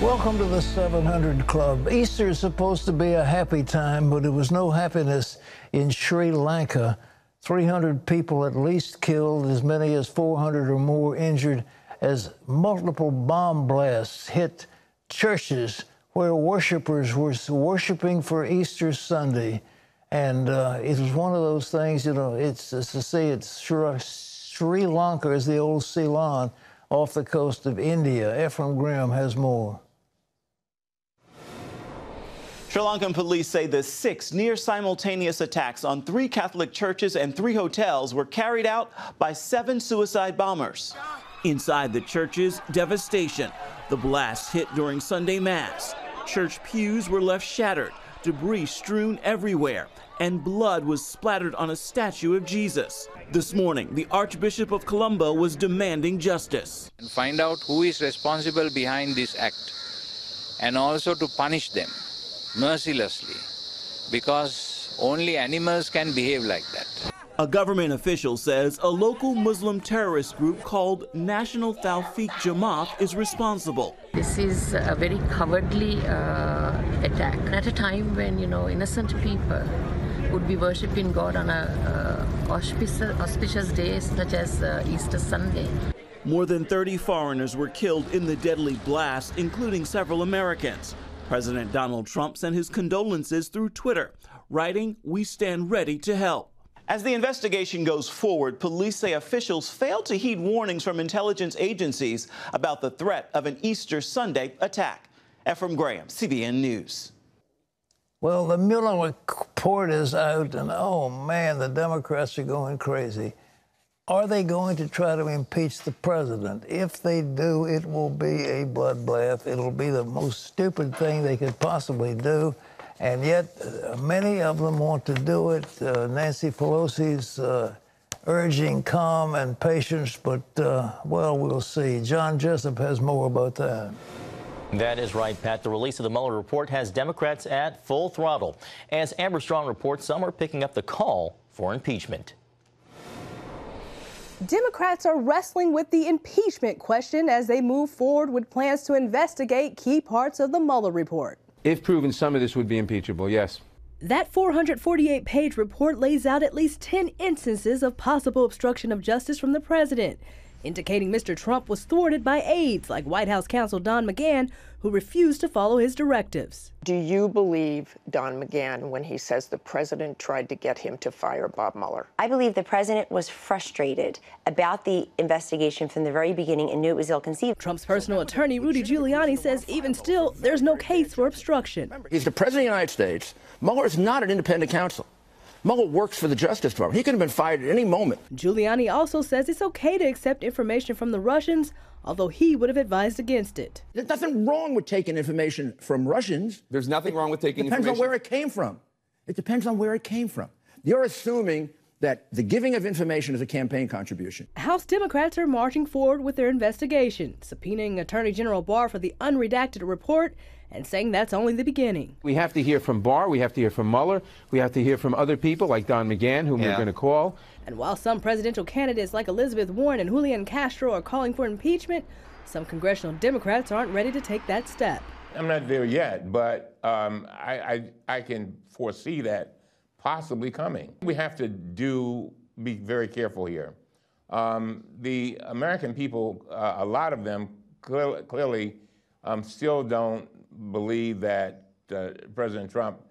Welcome to the 700 Club. Easter is supposed to be a happy time, but it was no happiness in Sri Lanka. 300 people at least killed, as many as 400 or more injured, as multiple bomb blasts hit churches where worshipers were worshiping for Easter Sunday. And it was one of those things, you know, it's to say it's Sri Lanka is the old Ceylon off the coast of India. Ephraim Graham has more. Sri Lankan police say the 6 near-simultaneous attacks on 3 Catholic churches and 3 hotels were carried out by 7 suicide bombers. Inside the churches, devastation. The blasts hit during Sunday Mass. Church pews were left shattered, debris strewn everywhere, and blood was splattered on a statue of Jesus. This morning, the Archbishop of Colombo was demanding justice. And find out who is responsible behind this act, and also to punish them mercilessly, because only animals can behave like that. A government official says a local Muslim terrorist group called National Tawfiq Jamaat is responsible. This is a very cowardly attack at a time when, you know, innocent people would be worshipping God on a auspicious day such as Easter Sunday. More than 30 foreigners were killed in the deadly blast, including several Americans. President Donald Trump sent his condolences through Twitter, writing, "We stand ready to help." As the investigation goes forward, police say officials failed to heed warnings from intelligence agencies about the threat of an Easter Sunday attack. Ephraim Graham, CBN News. Well, the Mueller report is out, and oh man, the Democrats are going crazy. Are they going to try to impeach the president? If they do, it will be a bloodbath. It'll be the most stupid thing they could possibly do. And yet, many of them want to do it. Nancy Pelosi's urging calm and patience, but, well, we'll see. John Jessup has more about that. That is right, Pat. The release of the Mueller report has Democrats at full throttle. As Amber Strong reports, some are picking up the call for impeachment. Democrats are wrestling with the impeachment question as they move forward with plans to investigate key parts of the Mueller report. If proven, some of this would be impeachable, yes. That 448-page report lays out at least 10 instances of possible obstruction of justice from the president, indicating Mr. Trump was thwarted by aides like White House counsel Don McGahn, who refused to follow his directives. Do you believe Don McGahn when he says the president tried to get him to fire Bob Mueller? I believe the president was frustrated about the investigation from the very beginning and knew it was ill-conceived. Trump's personal attorney, Rudy Giuliani, says even still, there's no case for obstruction. He's the president of the United States. Mueller is not an independent counsel. Mueller works for the Justice Department. He could have been fired at any moment. Giuliani also says it's okay to accept information from the Russians, although he would have advised against it. There's nothing wrong with taking information from Russians. There's nothing wrong with taking information. It depends on where it came from. It depends on where it came from. You're assuming that the giving of information is a campaign contribution. House Democrats are marching forward with their investigation, subpoenaing Attorney General Barr for the unredacted report and saying that's only the beginning. We have to hear from Barr, we have to hear from Mueller, we have to hear from other people like Don McGahn, whom we're going to call. And while some presidential candidates like Elizabeth Warren and Julian Castro are calling for impeachment, some congressional Democrats aren't ready to take that step. I'm not there yet, but I can foresee that possibly coming. We have to be very careful here. The American people, a lot of them clearly still don't believe that President Trump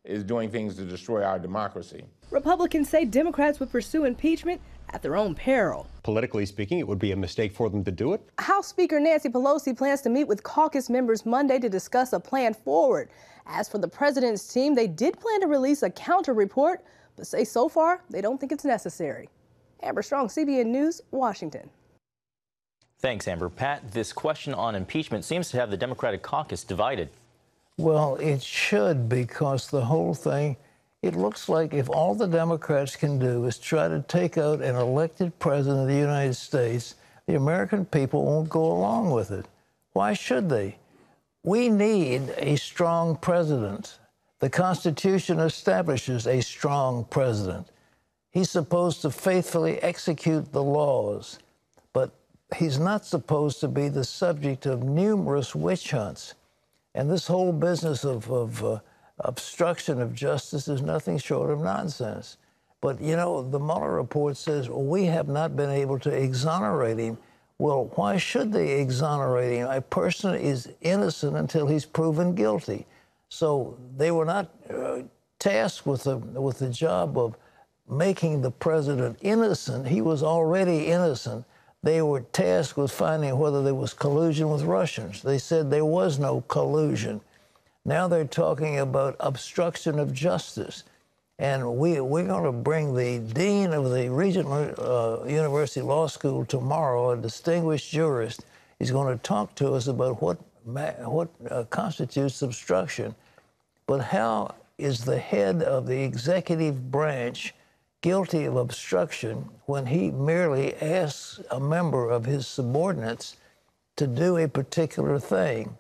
is doing things to destroy our democracy. Republicans say Democrats would pursue impeachment at their own peril. Politically speaking, it would be a mistake for them to do it. House Speaker Nancy Pelosi plans to meet with caucus members Monday to discuss a plan forward. As for the president's team, they did plan to release a counter report, but say so far they don't think it's necessary. Amber Strong, CBN News, Washington. Thanks, Amber. Pat, this question on impeachment seems to have the Democratic caucus divided. Well, it should, because the whole thing, it looks like if all the Democrats can do is try to take out an elected president of the United States, the American people won't go along with it. Why should they? We need a strong president. The Constitution establishes a strong president. He's supposed to faithfully execute the laws, but he's not supposed to be the subject of numerous witch hunts. And this whole business of obstruction of justice is nothing short of nonsense. But, you know, the Mueller report says, well, we have not been able to exonerate him. Well, why should they exonerate him? A person is innocent until he's proven guilty. So they were not tasked with the job of making the president innocent. He was already innocent. They were tasked with finding whether there was collusion with Russians. They said there was no collusion. Now they're talking about obstruction of justice. And we're going to bring the dean of the Regional University Law School tomorrow, a distinguished jurist. He's going to talk to us about what constitutes obstruction. But how is the head of the executive branch guilty of obstruction when he merely asks a member of his subordinates to do a particular thing?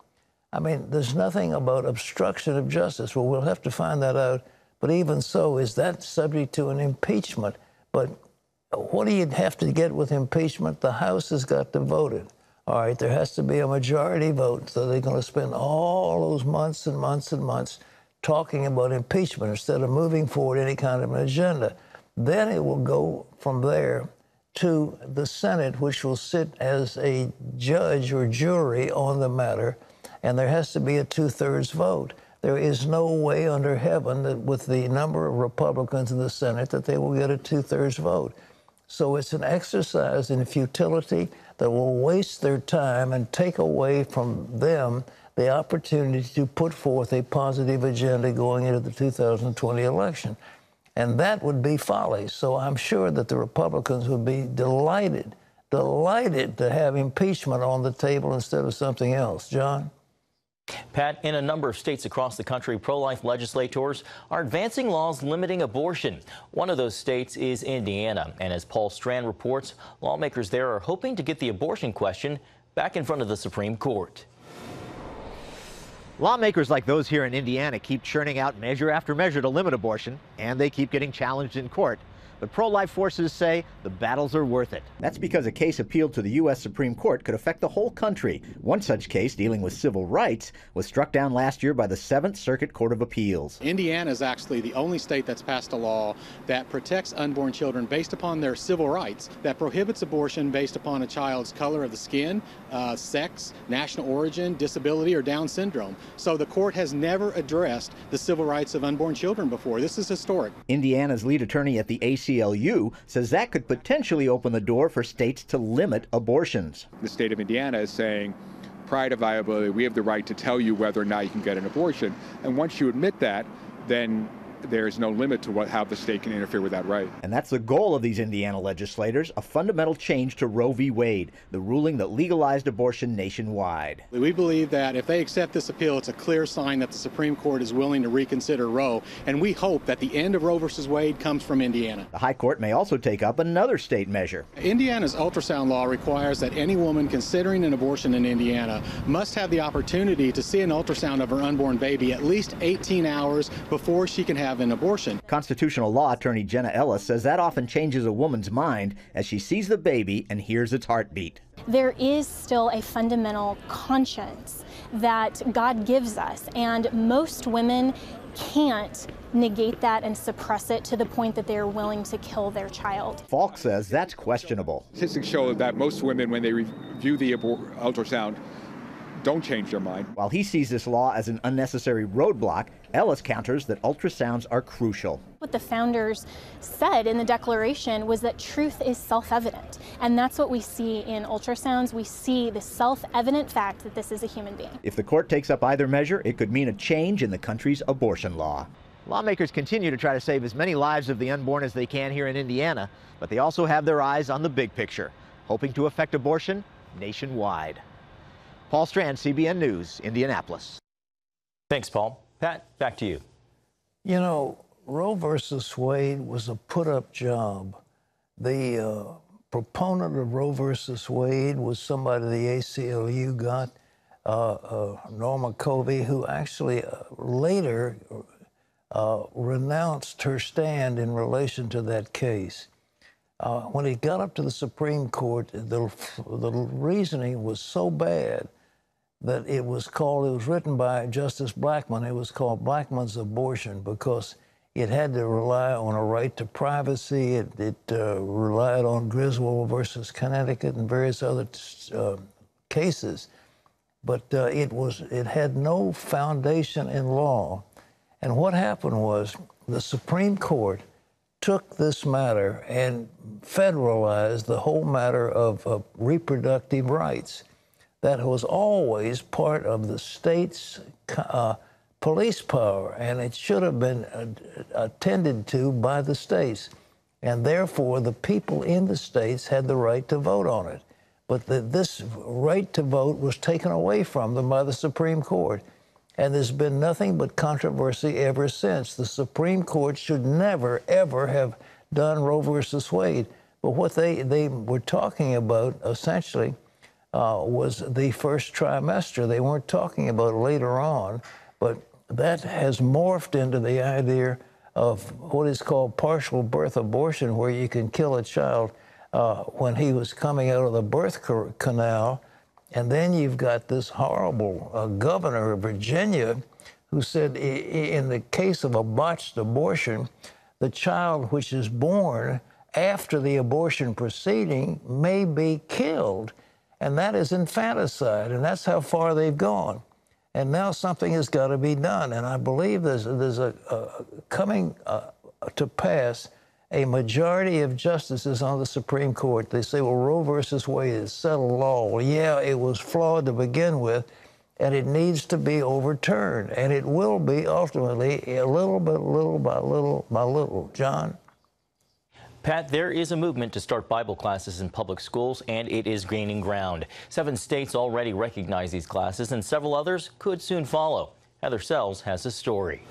I mean, there's nothing about obstruction of justice. Well, we'll have to find that out. But even so, is that subject to an impeachment? But what do you have to get with impeachment? The House has got to vote it. All right, there has to be a majority vote. So they're going to spend all those months and months and months talking about impeachment instead of moving forward any kind of an agenda. Then it will go from there to the Senate, which will sit as a judge or jury on the matter, and there has to be a 2/3 vote. There is no way under heaven that with the number of Republicans in the Senate that they will get a 2/3 vote. So it's an exercise in futility that will waste their time and take away from them the opportunity to put forth a positive agenda going into the 2020 election. And that would be folly. So I'm sure that the Republicans would be delighted to have impeachment on the table instead of something else. John? Pat, in a number of states across the country, pro-life legislators are advancing laws limiting abortion. One of those states is Indiana. And as Paul Strand reports, lawmakers there are hoping to get the abortion question back in front of the Supreme Court. Lawmakers like those here in Indiana keep churning out measure after measure to limit abortion, and they keep getting challenged in court. But pro-life forces say the battles are worth it. That's because a case appealed to the U.S. Supreme Court could affect the whole country. One such case, dealing with civil rights, was struck down last year by the 7th Circuit Court of Appeals. Indiana is actually the only state that's passed a law that protects unborn children based upon their civil rights, that prohibits abortion based upon a child's color of the skin, sex, national origin, disability, or Down syndrome. So the court has never addressed the civil rights of unborn children before. This is historic. Indiana's lead attorney at the ACLU says that could potentially open the door for states to limit abortions. The state of Indiana is saying, prior to viability, we have the right to tell you whether or not you can get an abortion. And once you admit that, then there's no limit to how the state can interfere with that right. And that's the goal of these Indiana legislators, a fundamental change to Roe v. Wade, the ruling that legalized abortion nationwide. We believe that if they accept this appeal, it's a clear sign that the Supreme Court is willing to reconsider Roe, and we hope that the end of Roe v. Wade comes from Indiana. The High Court may also take up another state measure. Indiana's ultrasound law requires that any woman considering an abortion in Indiana must have the opportunity to see an ultrasound of her unborn baby at least 18 hours before she can have an abortion. Constitutional law attorney Jenna Ellis says that often changes a woman's mind as she sees the baby and hears its heartbeat. There is still a fundamental conscience that God gives us, and most women can't negate that and suppress it to the point that they're willing to kill their child. Falk says that's questionable. Statistics show that most women, when they review the ultrasound, don't change their mind. While he sees this law as an unnecessary roadblock, Ellis counters that ultrasounds are crucial. What the founders said in the Declaration was that truth is self-evident, and that's what we see in ultrasounds. We see the self-evident fact that this is a human being. If the court takes up either measure, it could mean a change in the country's abortion law. Lawmakers continue to try to save as many lives of the unborn as they can here in Indiana, but they also have their eyes on the big picture, hoping to affect abortion nationwide. Paul Strand, CBN News, Indianapolis. Thanks, Paul. Pat, back to you. You know, Roe versus Wade was a put-up job. The proponent of Roe versus Wade was somebody the ACLU got, Norma Covey, who actually later renounced her stand in relation to that case. When it got up to the Supreme Court, the reasoning was so bad that it was written by Justice Blackmun. It was called Blackmun's Abortion because it had to rely on a right to privacy. It relied on Griswold versus Connecticut and various other cases. But it had no foundation in law. And what happened was the Supreme Court took this matter and federalized the whole matter of reproductive rights. That was always part of the state's police power, and it should have been attended to by the states. And therefore, the people in the states had the right to vote on it. But this right to vote was taken away from them by the Supreme Court. And there's been nothing but controversy ever since. The Supreme Court should never, ever have done Roe versus Wade. But what they were talking about, essentially, was the first trimester. They weren't talking about later on. But that has morphed into the idea of what is called partial birth abortion, where you can kill a child when he was coming out of the birth canal. And then you've got this horrible governor of Virginia who said in the case of a botched abortion, the child which is born after the abortion proceeding may be killed. And that is infanticide, and that's how far they've gone. And now something has got to be done. And I believe there's coming to pass a majority of justices on the Supreme Court. They say, well, Roe versus Wade is settled law. Well, yeah, it was flawed to begin with, and it needs to be overturned. And it will be ultimately, a little by little. John? Pat, there is a movement to start Bible classes in public schools, and it is gaining ground. 7 states already recognize these classes, and several others could soon follow. Heather Sells has a story.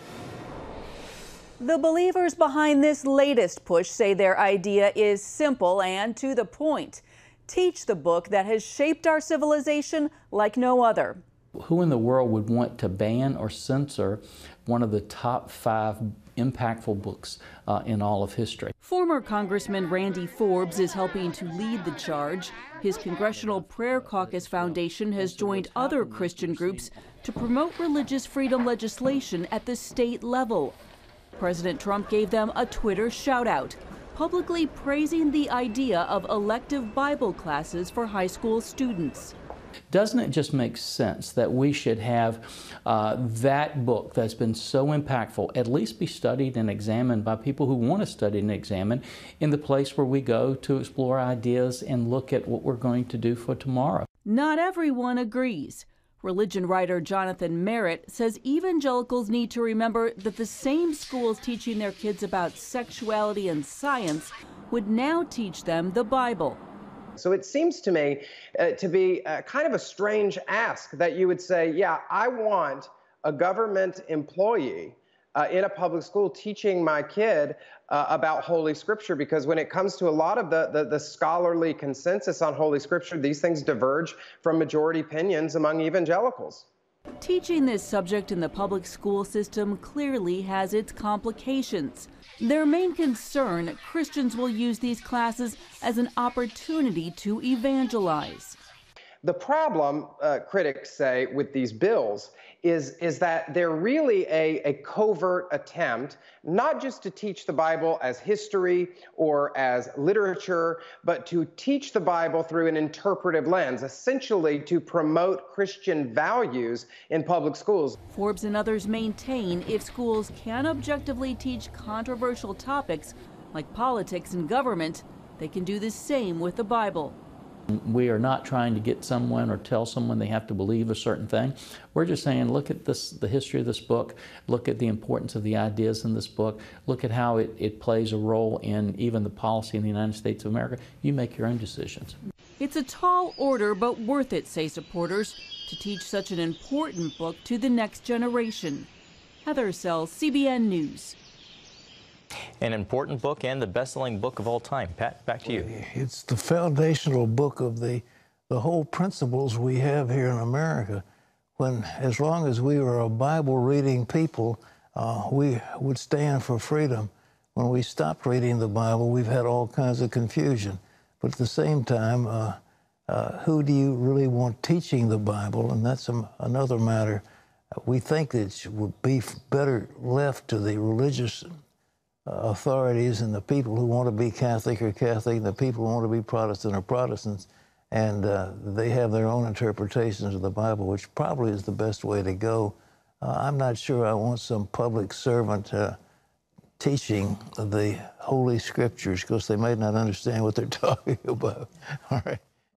The believers behind this latest push say their idea is simple and to the point. Teach the book that has shaped our civilization like no other. Who in the world would want to ban or censor one of the top 5 impactful books in all of history? Former Congressman Randy Forbes is helping to lead the charge. His Congressional Prayer Caucus Foundation has joined other Christian groups to promote religious freedom legislation at the state level. President Trump gave them a Twitter shout-out, publicly praising the idea of elective Bible classes for high school students. Doesn't it just make sense that we should have that book that's been so impactful at least be studied and examined by people who want to study and examine in the place where we go to explore ideas and look at what we're going to do for tomorrow? Not everyone agrees. Religion writer Jonathan Merritt says evangelicals need to remember that the same schools teaching their kids about sexuality and science would now teach them the Bible. So it seems to me to be kind of a strange ask that you would say, yeah, I want a government employee in a public school teaching my kid about Holy Scripture, because when it comes to a lot of the scholarly consensus on Holy Scripture, these things diverge from majority opinions among evangelicals. Teaching this subject in the public school system clearly has its complications. Their main concern, Christians will use these classes as an opportunity to evangelize. The problem, critics say, with these bills is that they're really a covert attempt not just to teach the Bible as history or as literature, but to teach the Bible through an interpretive lens, essentially to promote Christian values in public schools. Forbes and others maintain if schools can objectively teach controversial topics like politics and government, they can do the same with the Bible. We are not trying to get someone or tell someone they have to believe a certain thing. We're just saying, look at this, the history of this book, look at the importance of the ideas in this book, look at how it plays a role in even the policy in the United States of America. You make your own decisions. It's a tall order, but worth it, say supporters, to teach such an important book to the next generation. Heather Sells, CBN News. An important book and the best-selling book of all time. Pat, back to you. It's the foundational book of the whole principles we have here in America. When, as long as we were a Bible-reading people, we would stand for freedom. When we stopped reading the Bible, we've had all kinds of confusion. But at the same time, who do you really want teaching the Bible? And that's another matter. We think that it would be better left to the religious authorities and the people who want to be Catholic are Catholic, and the people who want to be Protestant are Protestants, and they have their own interpretations of the Bible, which probably is the best way to go. I'm not sure I want some public servant teaching the Holy Scriptures, because they may not understand what they're talking about. All right.